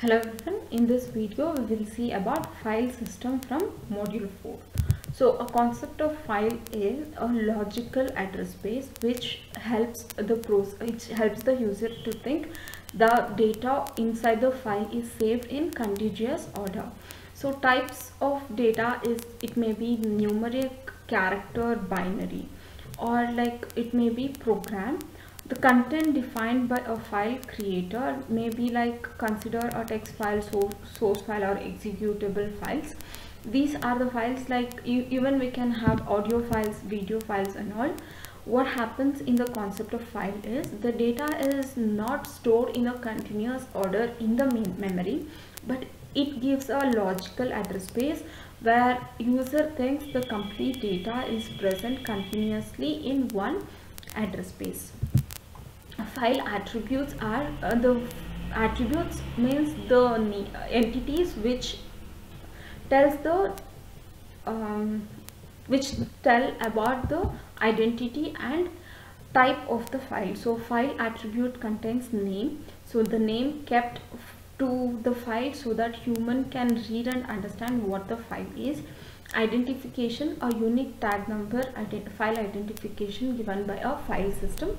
Hello everyone, in this video we will see about file system from module 4. So a concept of file is a logical address space which helps the user to think the data inside the file is saved in contiguous order. So types of data is, it may be numeric, character, binary, or like it may be program. The content defined by a file creator may be like consider a text file, source file, or executable files. These are the files, like even we can have audio files, video files and all. What happens in the concept of file is the data is not stored in a continuous order in the memory, but it gives a logical address space where user thinks the complete data is present continuously in one address space. File attributes are the attributes means the entities which tells the which tell about the identity and type of the file. So file attribute contains name, so the name kept to the file so that human can read and understand what the file is. Identification, a unique tag number, file identification given by a file system.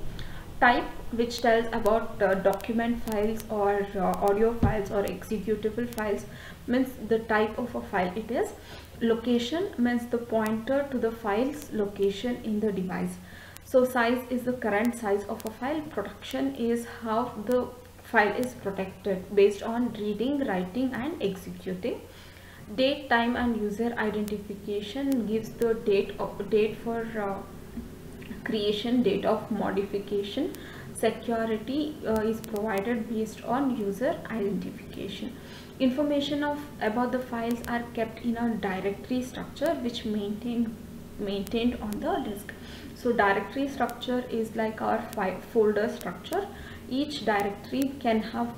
Type, which tells about document files or audio files or executable files, means the type of a file it is. Location means the pointer to the file's location in the device. So size is the current size of a file. Protection is how the file is protected based on reading, writing and executing. Date, time and user identification gives the date for creation, date of modification. Security is provided based on user identification. Information about the files are kept in a directory structure which maintained on the disk. So directory structure is like our folder structure. Each directory can have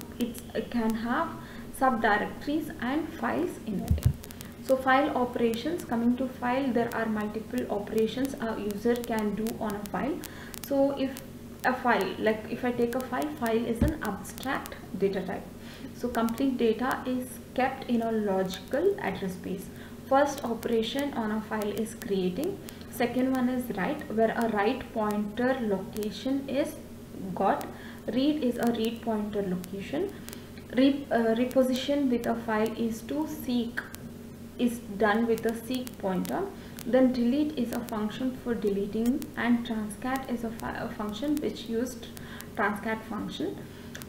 subdirectories and files in it. So file operations, coming to file, there are multiple operations a user can do on a file. So if a file, like if I take a file is an abstract data type. So complete data is kept in a logical address space. First operation on a file is creating. Second one is write, where a write pointer location is got. Read is a read pointer location. Reposition with a file is to seek, is done with a seek pointer. Then delete is a function for deleting, and transcat is a function which used transcat function.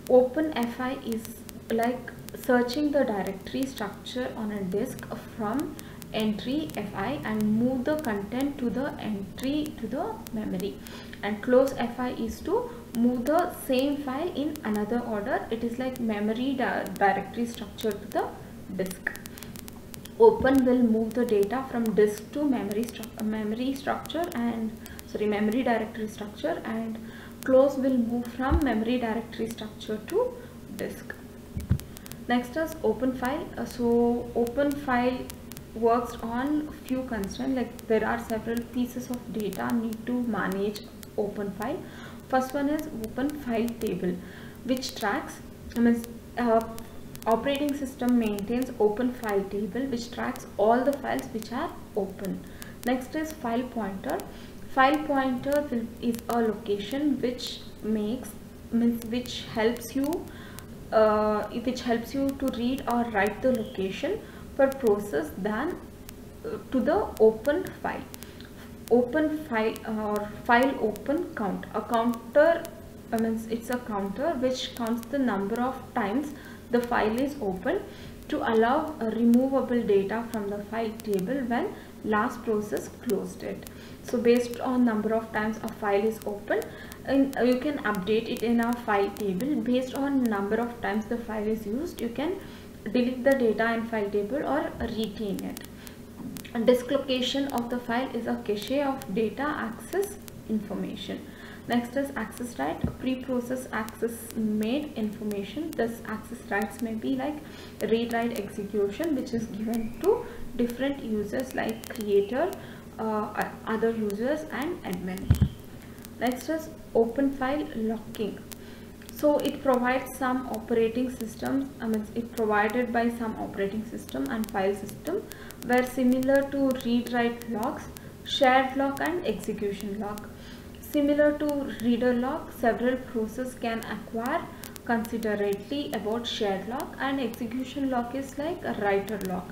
Open fi is like searching the directory structure on a disk from entry fi and move the content to the entry to the memory. And close fi is to move the same file in another order. It is like memory directory structure to the disk. Open will move the data from disk to memory directory structure, and close will move from memory directory structure to disk. Next is open file. So open file works on few constraints, like there are several pieces of data need to manage open file. First one is open file table, which tracks, operating system maintains open file table which tracks all the files which are open. Next is file pointer. File pointer is a location which helps you to read or write the location per process than to the open file. Open file or file open count. A counter it's a counter which counts the number of times the file is open to allow removable data from the file table when last process closed it. So based on number of times a file is open, and you can update it in a file table. Based on number of times the file is used, you can delete the data in file table or retain it. And disk location of the file is a cache of data access information. Next is access right. Pre-process access made information. This access rights may be like read, write, execution, which is given to different users like creator, other users and admin. Next is open file locking. So it provides some operating systems, it provided by some operating system and file system were similar to read-write locks, shared lock and execution lock. Similar to reader lock, several processes can acquire considerately about shared lock, and execution lock is like a writer lock.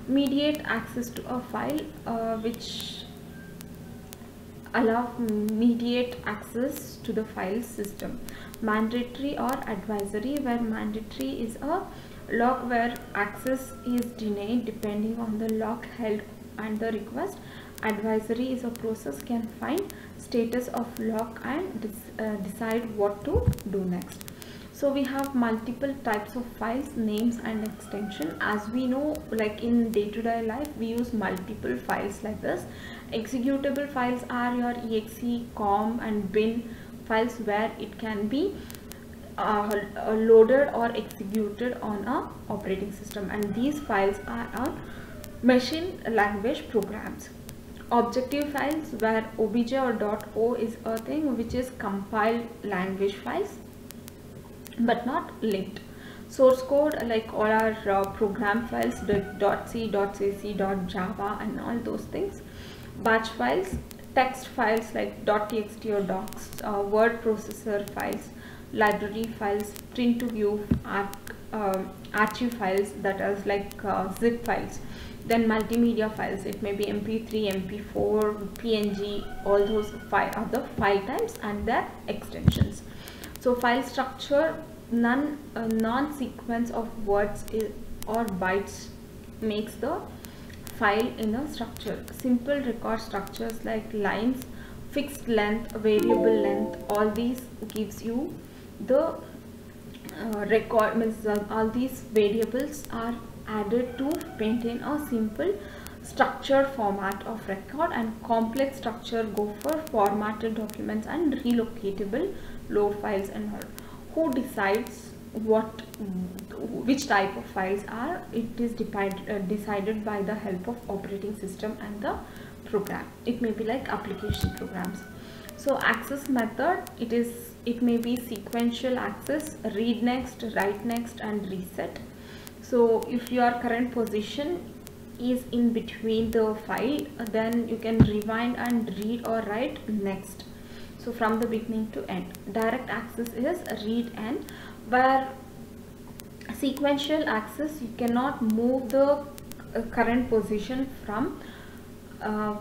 Mediate access to a file, which allow mediate access to the file system. Mandatory or advisory, where mandatory is a lock where access is denied depending on the lock held and the request. Advisory is a process can find status of lock and decide what to do next. So we have multiple types of files, names and extension. As we know, like in day-to-day life, we use multiple files like this. Executable files are your exe, com and bin files, where it can be loaded or executed on a operating system, and these files are on machine language programs. Objective files, where obj or .o is a thing which is compiled language files but not linked. Source code, like all our program files, .c, .cc, .java and all those things. Batch files, text files like .txt or docs, word processor files, library files, print to view, archive files, that is like zip files. Then multimedia files, it may be mp3, mp4, png, all those other file types and their extensions. So file structure, non-sequence of words or bytes makes the file in a structure. Simple record structures like lines, fixed length, variable length, all these gives you the record, means all these variables are added to maintain a simple structured format of record, and complex structure go for formatted documents and relocatable load files and all. Who decides which type of files are? It is decided by the help of operating system and the program. It may be like application programs. So access method, it may be sequential access, read next, write next and reset. So if your current position is in between the file, then you can rewind and read or write next. So from the beginning to end. Direct access is read end, where sequential access, you cannot move the current position from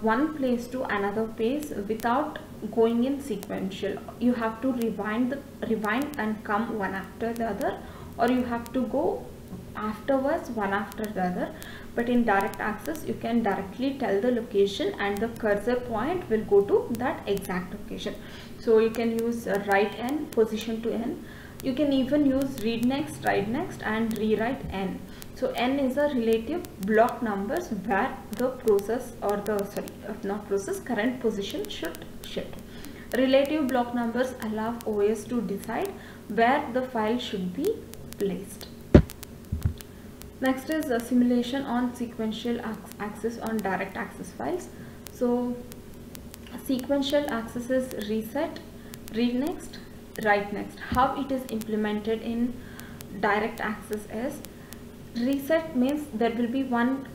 one place to another place without going in sequential. You have to rewind and come one after the other, or you have to go afterwards one after the other. But in direct access, you can directly tell the location and the cursor point will go to that exact location. So you can use write n, position to n. You can even use read next, write next and rewrite n. So n is a relative block numbers where the process or the current position should shift. Relative block numbers allow OS to decide where the file should be placed. Next is a simulation on sequential access on direct access files. So sequential access is reset, read next, write next. How it is implemented in direct access is, reset means there will be one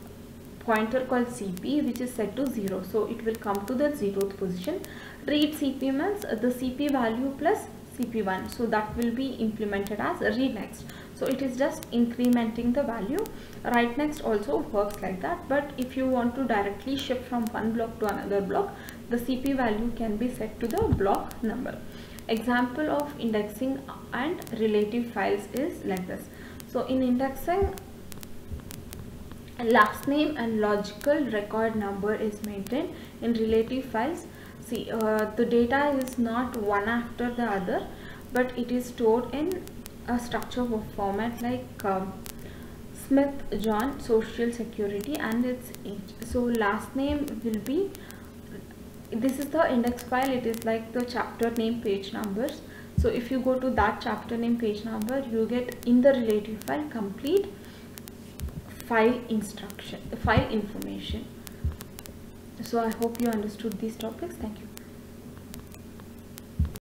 pointer called CP which is set to 0, so it will come to the 0th position. Read CP means the CP value plus CP1, so that will be implemented as read next. So it is just incrementing the value. Write next also works like that, but if you want to directly shift from one block to another block, the CP value can be set to the block number. Example of indexing and relative files is like this. So in indexing, last name and logical record number is maintained. In relative files, see, the data is not one after the other, but it is stored in a structure format like Smith John Social Security and its age. So last name will be, this is the index file, it is like the chapter name, page numbers. So if you go to that chapter name, page number, you get in the relative file complete file information. So I hope you understood these topics. Thank you.